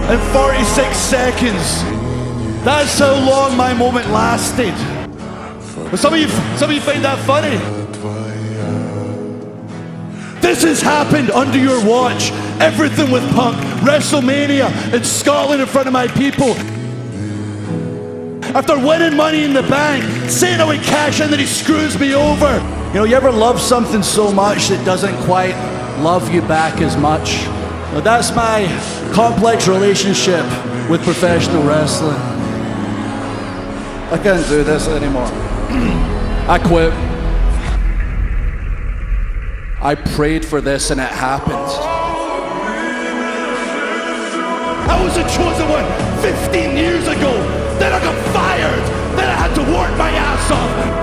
and 46 seconds. That's how long my moment lasted. But some of you find that funny. This has happened under your watch. Everything with Punk, WrestleMania in Scotland in front of my people. After winning Money in the Bank, saying I would cash in, that he screws me over. You know, you ever love something so much that doesn't quite love you back as much? Well, that's my complex relationship with professional wrestling. I can't do this anymore. I quit. I prayed for this and it happened. I was the chosen one 15 years ago. Then I got fired. Then I had to work my ass off.